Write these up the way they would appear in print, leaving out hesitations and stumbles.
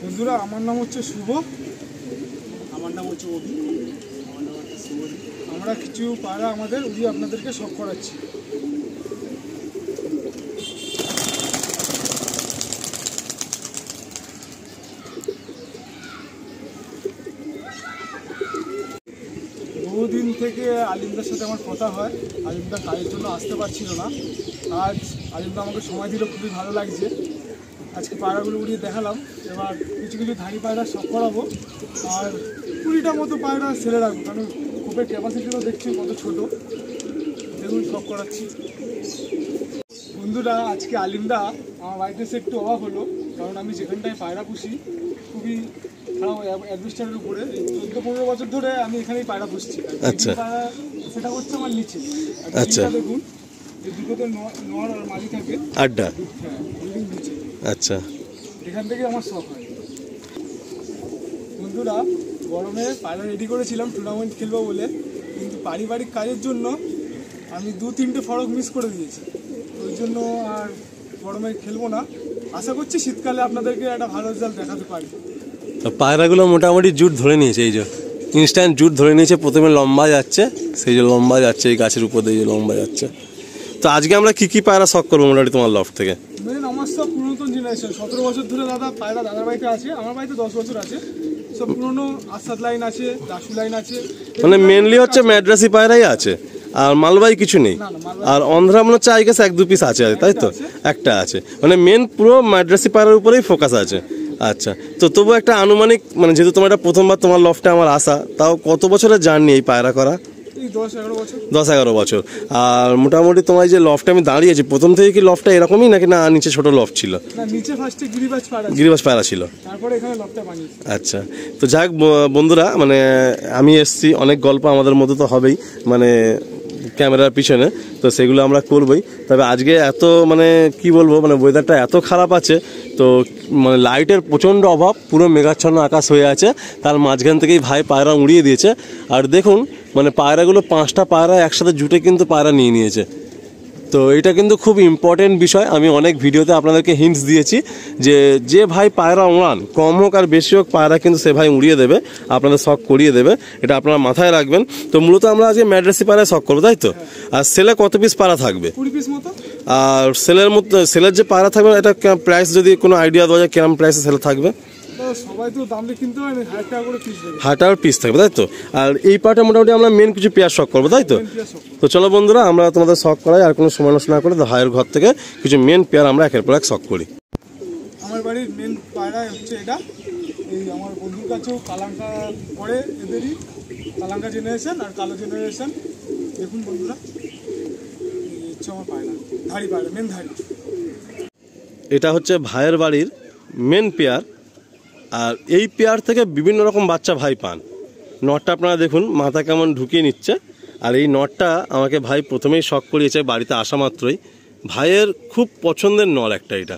বন্ধুরা আমার নাম হচ্ছে শুভ, আমার নাম হচ্ছে অভি, আমার নাম হচ্ছে শুভদীপ। আমরা কিছু পায়রা আমাদের উড়ি আপনাদেরকে শখ করাচ্ছি। বহুদিন থেকে আলিমদার সাথে আমার কথা হয়, আলিমদা কাজের জন্য আসতে পারছিল না। আজ আলিমদা আমাকে সময় দিল, খুবই ভালো লাগছে। আজকে পায়রাগুলো উড়িয়ে দেখালাম। এবার কিছু কিছু ধাড়ি পায়রা শখ করাবো, আর 20টা মতো পায়রা ছেড়ে রাখবো, কারণ খোপের ক্যাপাসিটিও দেখছি কত ছোটো। দেখুন শখ করাচ্ছি। বন্ধুরা আজকে আলিমদা আমার বাড়িতে এসে একটু অবাক হলো, কারণ আমি যেখানটায় পায়রা পুষি খুবই খারাপ অ্যাডভেস্টারের উপরে 14-15 বছর ধরে আমি এখানেই পায়রা পুষছি। আচ্ছা, সেটা হচ্ছে আমার নিচে। আচ্ছা দেখুন যে দুটোতে নর আর মাঝি থাকে আড্ডা। হ্যাঁ, বিল্ডিং নিচে। আচ্ছা, এখান থেকে আমার শখ হয়। বন্ধুরা গরমে পায়রা রেডি করেছিলাম টুর্নামেন্ট খেলবো বলে, কিন্তু পারিবারিক কাজের জন্য আমি 2-3টে ফরক মিস করে দিয়েছি। ওই জন্য আর গরমে খেলবো না। আশা করছি শীতকালে আপনাদেরকে একটা ভালো রেজাল্ট দেখাতে পারি। তো পায়রাগুলো মোটামুটি জুট ধরে নিয়েছে, এই যে ইনস্ট্যান্ট জুট ধরে নিয়েছে। প্রথমে লম্বা যাচ্ছে, সেই যে লম্বা যাচ্ছে এই গাছের উপর দিয়ে লম্বা যাচ্ছে। তো আজকে আমরা কি কি পায়রা শখ করবো মোটামুটি তোমার লফট থেকে? মেন আমার সব পুরাতন জেনারেশন, 17 বছর ধরে দাদা পায়রা দাদার বাড়িতে আছে, আমার বাড়িতে 10 বছর আছে। সব পুরোনো আসাদ লাইন আছে, দাসু লাইন আছে, মানে মেনলি হচ্ছে ম্যাড্রাসি পায়রাই আছে, আর মালবাই কিছু নেই। আর অন্ধ্রা মনে হচ্ছে আই গেস 1-2 পিস আছে, তাই তো? একটা আছে, মানে মেন পুরো ম্যাড্রাসি পায়রার উপরেই ফোকাস আছে। আচ্ছা, তো তবু একটা আনুমানিক, মানে যেহেতু তোমার এটা প্রথমবার তোমার লফটে আমার আসা, তাও কত বছরের জার্নি এই পায়রা করা? 10-11 বছর। আর মোটামুটি তোমার যে লফটে আমি দাঁড়িয়েছি, প্রথম থেকে কি লফটটা এরকমই নাকি না নিচে ছোট লফট ছিল? নিচে ফার্স্টে গিরিবাজ পায়রা ছিল, তারপরে এখানে লফটটা বানিয়েছি। আচ্ছা, তো যাক বন্ধুরা, মানে আমি এসছি, অনেক গল্প আমাদের মধ্যে তো হবেই মানে ক্যামেরার পিছনে, তো সেগুলো আমরা করবই। তবে আজকে এত মানে কি বলবো, মানে ওয়েদারটা এত খারাপ আছে, তো মানে লাইটের প্রচণ্ড অভাব, পুরো মেঘাচ্ছন্ন আকাশ হয়ে আছে, তার মাঝখান থেকেই ভাই পায়রা উড়িয়ে দিয়েছে। আর দেখুন মানে পায়রাগুলো 5টা পায়রা একসাথে জুটে কিন্তু পায়রা নিয়ে নিয়েছে। তো এটা কিন্তু খুব ইম্পর্টেন্ট বিষয়। আমি অনেক ভিডিওতে আপনাদেরকে হিন্টস দিয়েছি যে ভাই পায়রা উড়ান, কম হোক আর বেশি হোক, পায়রা কিন্তু সে ভাই উড়িয়ে দেবে, আপনাদের শখ করিয়ে দেবে, এটা আপনারা মাথায় রাখবেন। তো মূলত আমরা আজকে ম্যাড্রাসি পায়রায় শখ করবো, তাই তো? আর সেলে কত পিস পায়রা থাকবে? 20 পিস মতো। আর সেলের যে পায়রা থাকবে, এটা প্রাইস যদি কোনো আইডিয়া দেওয়া যায়, কিরম প্রাইসে সেল থাকবে? সবাই তো দাম দিয়ে কিনতে হয় না, 1000 টাকা করে পিস দেবে। 1000 টাকার পিস থাকবে, তাই তো? আর এই পায়রাটা মোটামুটি আমরা মেন কিছু পেয়ার শখ করবো, তাই তো? তো চলো বন্ধুরা, আমরা তোমাদের শখ করাই, আর কোনো সময় নষ্ট না করে ভাইয়ের ঘর থেকে কিছু মেন পেয়ার আমরা একের পর এক শখ করি। আমার বাড়ির মেন পায়রা হচ্ছে এটা। এই আমার বন্ধুর কাছেও কালাঙ্কা পড়ে, এদেরই কালাঙ্কা জেনারেশন আর কালো জেনারেশন। দেখুন বন্ধুরা, এই হচ্ছে আমার পায়রা, ধাড়ি পায়রা, মেন ধাড়ি। এটা হচ্ছে ভাইয়ের বাড়ির মেন পেয়ার, আর এই পেয়ার থেকে বিভিন্ন রকম বাচ্চা ভাই পান। নটটা আপনারা দেখুন মাথা কেমন ঢুকিয়ে নিচ্ছে, আর এই নটটা আমাকে ভাই প্রথমেই শখ করিয়েছে বাড়িতে আসা মাত্রই। ভাইয়ের খুব পছন্দের নর একটা, এটা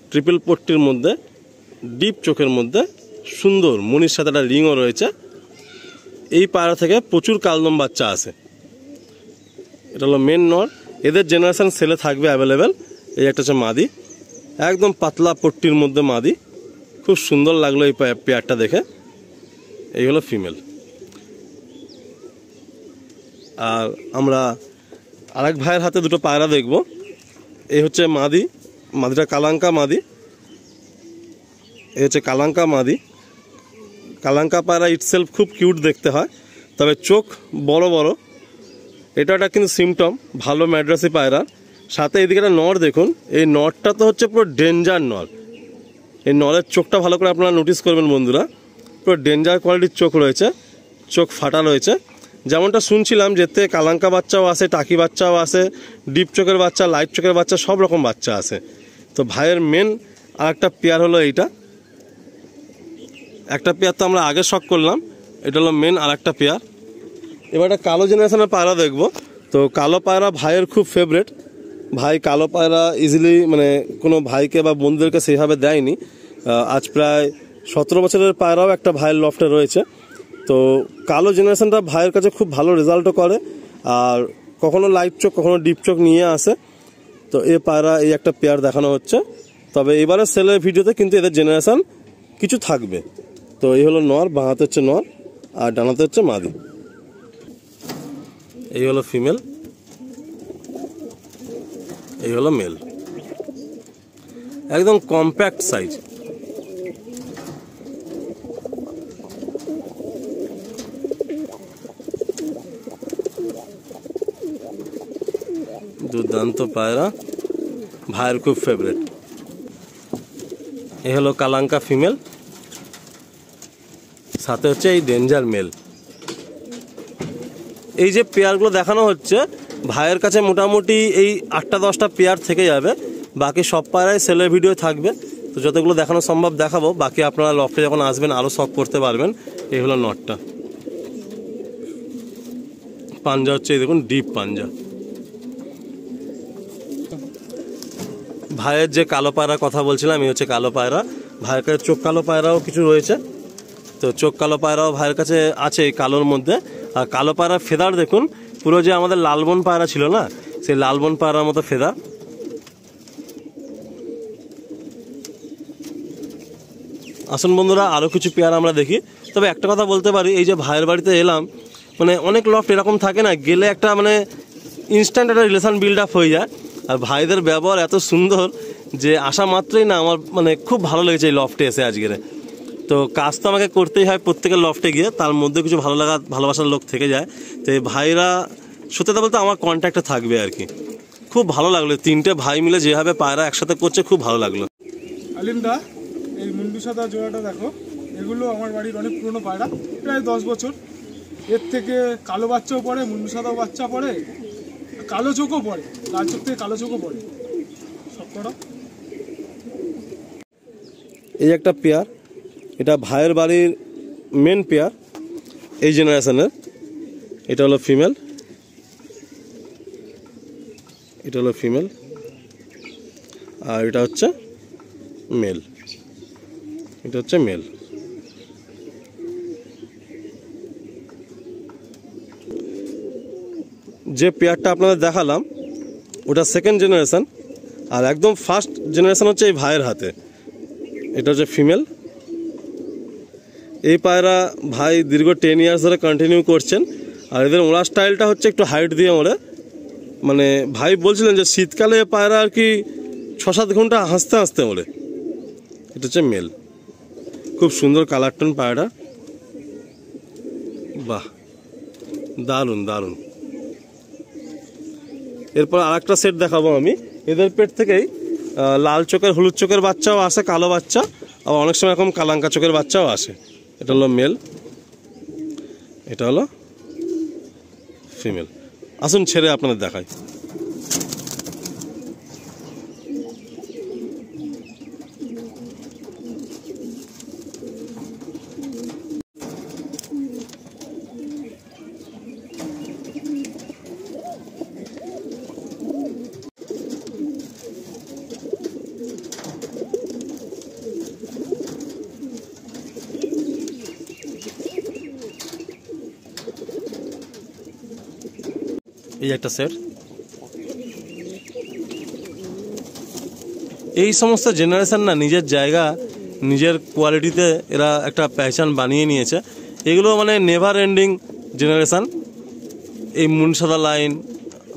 ট্রিপল পট্টির মধ্যে, ডিপ চোখের মধ্যে, সুন্দর মনির সাথে একটা রিংও রয়েছে। এই পায়রা থেকে প্রচুর কালদম বাচ্চা আসে। এটা হলো মেন নর, এদের জেনারেশন সেলে থাকবে অ্যাভেলেবেল। এই একটা হচ্ছে মাদি, একদম পাতলা পট্টির মধ্যে মাদি, খুব সুন্দর লাগলো এই পেয়ারটা দেখে। এই হলো ফিমেল। আর আমরা আরেক ভাইয়ের হাতে দুটো পায়রা দেখব। এই হচ্ছে মাদি, মাদিটা কালাঙ্কা মাদি। এই হচ্ছে কালাঙ্কা মাদি। কালাঙ্কা পায়রা ইটসেলফ খুব কিউট দেখতে হয়, তবে চোখ বড় বড়। এটা কিন্তু সিমটম ভালো ম্যাড্রাসি পায়রার। সাথে এদিকে একটা নর দেখুন, এই নরটা তো হচ্ছে পুরো ডেঞ্জার নর। এই নরের চোখটা ভালো করে আপনারা নোটিস করবেন বন্ধুরা, পুরো ডেঞ্জার কোয়ালিটির চোখ রয়েছে, চোখ ফাটা রয়েছে। যেমনটা শুনছিলাম যে থেকে কালাঙ্কা বাচ্চাও আসে, টাকি বাচ্চাও আসে, ডিপ চোখের বাচ্চা, লাইট চোখের বাচ্চা, সব রকম বাচ্চা আসে। তো ভাইয়ের মেন আর একটা পেয়ার হলো এইটা। একটা পেয়ার তো আমরা আগে শখ করলাম, এটা হলো মেন আর একটা পেয়ার। এবার একটা কালো জেনারেশনের পায়রা দেখবো। তো কালো পায়রা ভাইয়ের খুব ফেভারেট। ভাই কালো পায়রা ইজিলি মানে কোনো ভাইকে বা বন্ধুদেরকে সেইভাবে দেয়নি। আজ প্রায় 17 বছরের পায়রাও একটা ভাইয়ের লফটে রয়েছে। তো কালো জেনারেশনটা ভাইয়ের কাছে খুব ভালো রেজাল্টও করে, আর কখনো লাইট চোখ কখনো ডিপ চোখ নিয়ে আসে। তো এই পায়রা এই একটা পেয়ার দেখানো হচ্ছে। তবে এবারে সেলের ভিডিওতে কিন্তু এদের জেনারেশন কিছু থাকবে। তো এই হলো নর, বাঁহাতে হচ্ছে নর আর ডানাতে হচ্ছে মাদি। এই হলো ফিমেল, এই হলো মেল। একদম কম্প্যাক্ট সাইজ। দুর্দান্ত পায়রা, ভাইয়ের খুব ফেভারিট। এই হলো কালাঙ্কা ফিমেল, সাথে হচ্ছে এই ডেঞ্জার মেল। এই যে পেয়ারগুলো দেখানো হচ্ছে ভাইয়ের কাছে মোটামুটি এই 8-10টা পেয়ার থেকে যাবে, বাকি সব পায়রাই সেলের ভিডিও থাকবে। তো যতগুলো দেখানো সম্ভব দেখাবো, বাকি আপনারা লফটে যখন আসবেন আরও শখ করতে পারবেন। এই হলো নটটা, পাঞ্জা হচ্ছে এই দেখুন ডিপ পাঞ্জা। ভাইয়ের যে কালো পায়রার কথা বলছিলাম, এই হচ্ছে কালো পায়রা। ভাইয়ের কাছে চোখ কালো পায়রাও কিছু রয়েছে, তো চোখ কালো পায়রাও ভাইয়ের কাছে আছে এই কালোর মধ্যে। আর কালো পায়রার ফেদার দেখুন, পুরো যে আমাদের লালবন পায়রা ছিল না, সেই লালবন পায়রার মতো ফেদার। আসুন বন্ধুরা, আরও কিছু পেয়ারা আমরা দেখি। তবে একটা কথা বলতে পারি, এই যে ভাইয়ের বাড়িতে এলাম, মানে অনেক লফট এরকম থাকে না, গেলে একটা মানে ইনস্ট্যান্ট একটা রিলেশন বিল্ড আপ হয়ে যায়। আর ভাইদের ব্যবহার এত সুন্দর যে আসা মাত্রই না আমার মানে খুব ভালো লেগেছে এই লফটে এসে আজকের। তো কাজ তো আমাকে করতেই হয় প্রত্যেকের লফটে গিয়ে, তার মধ্যে কিছু ভালো লাগা ভালোবাসার লোক থেকে যায়। তো এই ভাইরা সত্যি কথা বলতে আমার কন্ট্যাক্টে থাকবে আর কি। খুব ভালো লাগলো, 3টে ভাই মিলে যেভাবে পায়রা একসাথে করছে খুব ভালো লাগলো। আলিমদা, এই মুন্ডু সাদা জোড়াটা দেখো, এগুলো আমার বাড়ির অনেক পুরনো পায়রা, প্রায় 10 বছর। এর থেকে কালো বাচ্চাও পড়ে, মুন্ডু সাদাও বাচ্চা পড়ে, কালো চোখও পড়ে, লাল চোখ থেকে কালো চোখও পড়ে সবকটা। এই একটা পেয়ার, এটা ভাইয়ের বাড়ির মেন পেয়ার এই জেনারেশনের। এটা হলো ফিমেল, এটা হলো ফিমেল, আর এটা হচ্ছে মেল, এটা হচ্ছে মেল। যে পেয়ারটা আপনাদের দেখালাম ওটা সেকেন্ড জেনারেশন, আর একদম ফার্স্ট জেনারেশন হচ্ছে এই ভাইয়ের হাতে। এটা হচ্ছে ফিমেল। এই পায়রা ভাই দীর্ঘ 10 ইয়ার্স ধরে কন্টিনিউ করছেন। আর এদের ওড়ার স্টাইলটা হচ্ছে একটু হাইট দিয়ে ওড়ে, মানে ভাই বলছিলেন যে শীতকালে পায়রা আর কি 6-7 ঘন্টা হাসতে হাসতে ওড়ে। এটা হচ্ছে মেল, খুব সুন্দর কালার টোন পায়রা, বাহ দারুণ দারুণ। এরপর আর একটা সেট দেখাবো আমি। এদের পেট থেকেই লাল চোখের হলুদ চোখের বাচ্চাও আসে, কালো বাচ্চা, আবার অনেক সময় এরকম কালাঙ্কা চোখের বাচ্চাও আসে। এটা হলো মেল, এটা হলো ফিমেল। আসুন ছেড়ে আপনাদের দেখাই। এই একটা সেট। এই সমস্ত জেনারেশন না নিজের জায়গা নিজের কোয়ালিটিতে এরা একটা পেহচান বানিয়ে নিয়েছে। এগুলো মানে নেভার এন্ডিং জেনারেশন। এই মুনসাদা লাইন,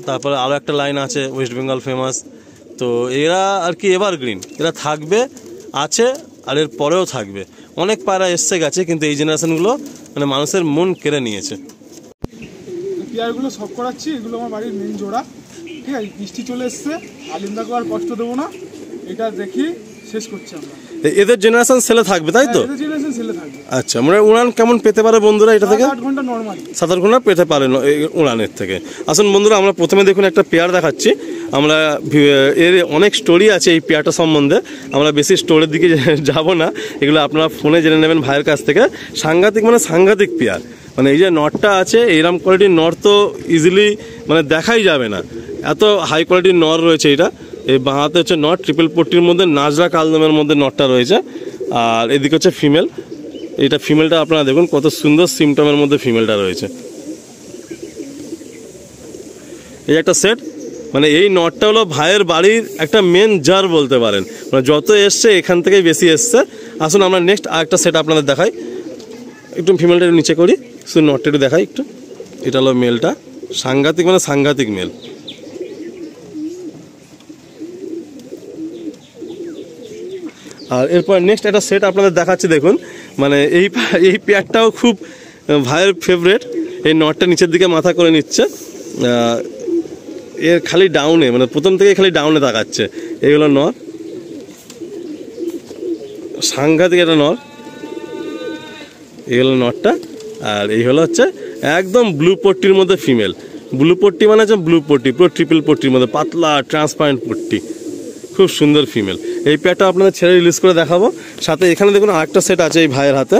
তারপরে আরও একটা লাইন আছে ওয়েস্ট বেঙ্গল ফেমাস। তো এরা আর কি এভারগ্রিন, এরা থাকবে, আছে, আর এর পরেও থাকবে। অনেক পায়রা এসছে গেছে, কিন্তু এই জেনারেশনগুলো মানে মানুষের মন কেড়ে নিয়েছে। পেয়ারগুলো সব করাচ্ছি, এগুলো আমার বাড়ির মেন জোড়া, ঠিক আছে। বৃষ্টি চলে এসছে, আলিমদাকে আর কষ্ট দেবো না, এটা দেখি শেষ করছি আমরা। এদের জেনারেশন সেলে থাকবে তাই তো? এদের জেনারেশন সেলে থাকবে। আচ্ছা, মানে উড়ান কেমন পেতে পারে বন্ধুরা এটা থেকে? 8 ঘন্টা নর্মালি, 7-8 ঘন্টা পেতে পারে উড়ানের থেকে। আসুন বন্ধুরা, আমরা প্রথমে দেখুন একটা পেয়ার দেখাচ্ছি। আমরা এর অনেক স্টোরি আছে এই পেয়ারটা সম্বন্ধে, আমরা বেশি স্টোরের দিকে যাব না, এগুলো আপনারা ফোনে জেনে নেবেন ভাইয়ের কাছ থেকে। সাংঘাতিক মানে সাংঘাতিক পেয়ার, মানে এই যে নটটা আছে এইরকম কোয়ালিটির নর তো ইজিলি মানে দেখাই যাবে না, এত হাই কোয়ালিটির নর রয়েছে। এটা এই বাঁহাতে হচ্ছে নট, ট্রিপল পট্টির মধ্যে নাজরা কালদমের মধ্যে নটটা রয়েছে। আর এদিকে হচ্ছে ফিমেল। এটা ফিমেলটা আপনারা দেখুন কত সুন্দর সিমটমের মধ্যে ফিমেলটা রয়েছে। এই একটা সেট, মানে এই নটটা হলো ভাইয়ের বাড়ির একটা মেন জার বলতে পারেন, মানে যত এসছে এখান থেকেই বেশি এসছে। আসুন আমরা নেক্সট আরেকটা সেট আপনাদের দেখাই, একটু ফিমেলটা একটু নিচে করি, শুধু নটটা একটু দেখাই একটু। এটা হলো মেলটা, সাংঘাতিক মানে সাংঘাতিক মেল। আর এরপর নেক্সট একটা সেট আপনাদের দেখাচ্ছি, দেখুন মানে এই পেয়ারটাও খুব ভাইয়ের ফেভারেট। এই নটটা নিচের দিকে মাথা করে নিচ্ছে, এর খালি ডাউনে, মানে প্রথম থেকে খালি ডাউনে তাকাচ্ছে। এই হলো নর, সাংঘাতিক একটা নর। এই হলো নটটা, আর এই হলো হচ্ছে একদম ব্লু পট্টির মধ্যে ফিমেল। ব্লু পট্টি মানে হচ্ছে ব্লু পট্টি, পুরো ট্রিপল পট্টির মধ্যে পাতলা ট্রান্সপারেন্ট পট্টি, খুব সুন্দর ফিমেল। এই পেয়ারটা আপনাদের ছেড়ে রিলিজ করে দেখাবো। সাথে এখানে দেখুন আরেকটা সেট আছে এই ভাইয়ের হাতে।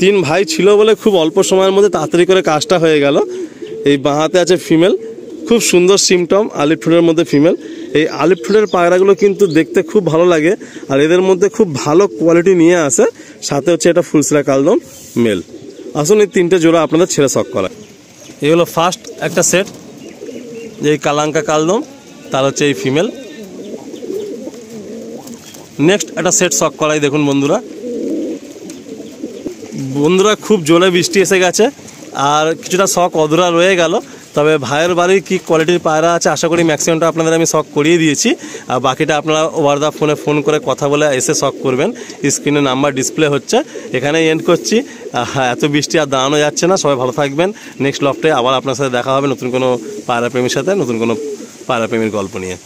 3 ভাই ছিল বলে খুব অল্প সময়ের মধ্যে তাড়াতাড়ি করে কাজটা হয়ে গেল। এই বাঁ হাতে আছে ফিমেল, খুব সুন্দর সিমটম, আলিফ ঠোঁটের মধ্যে ফিমেল। এই আলিফ ঠোঁটের পায়রাগুলো কিন্তু দেখতে খুব ভালো লাগে, আর এদের মধ্যে খুব ভালো কোয়ালিটি নিয়ে আসে। সাথে হচ্ছে এটা ফুলসিরা কালদম মেল। আসুন এই 3টে জোড়া আপনাদের ছেড়ে শখ করা। এই হলো ফার্স্ট একটা সেট, এই কালাঙ্কা কালদম, তার হচ্ছে এই ফিমেল। নেক্সট একটা সেট শখ করাই, দেখুন বন্ধুরা খুব জোরে বৃষ্টি এসে গেছে, আর কিছুটা শখ অধুরা রয়ে গেল। তবে ভাইয়ের বাড়ির কী কোয়ালিটির পায়রা আছে আশা করি ম্যাক্সিমামটা আপনাদের আমি শখ করিয়ে দিয়েছি। আর বাকিটা আপনারা ওভার দা ফোনে ফোন করে কথা বলে এসে শখ করবেন। স্ক্রিনে নাম্বার ডিসপ্লে হচ্ছে, এখানে এন্ড করছি। এত বৃষ্টি আর দাঁড়ানো যাচ্ছে না, সবাই ভালো থাকবেন। নেক্সট লফটে আবার আপনার সাথে দেখা হবে নতুন কোনো পায়রা প্রেমীর সাথে, নতুন কোনো পায়রা প্রেমীর গল্প নিয়ে।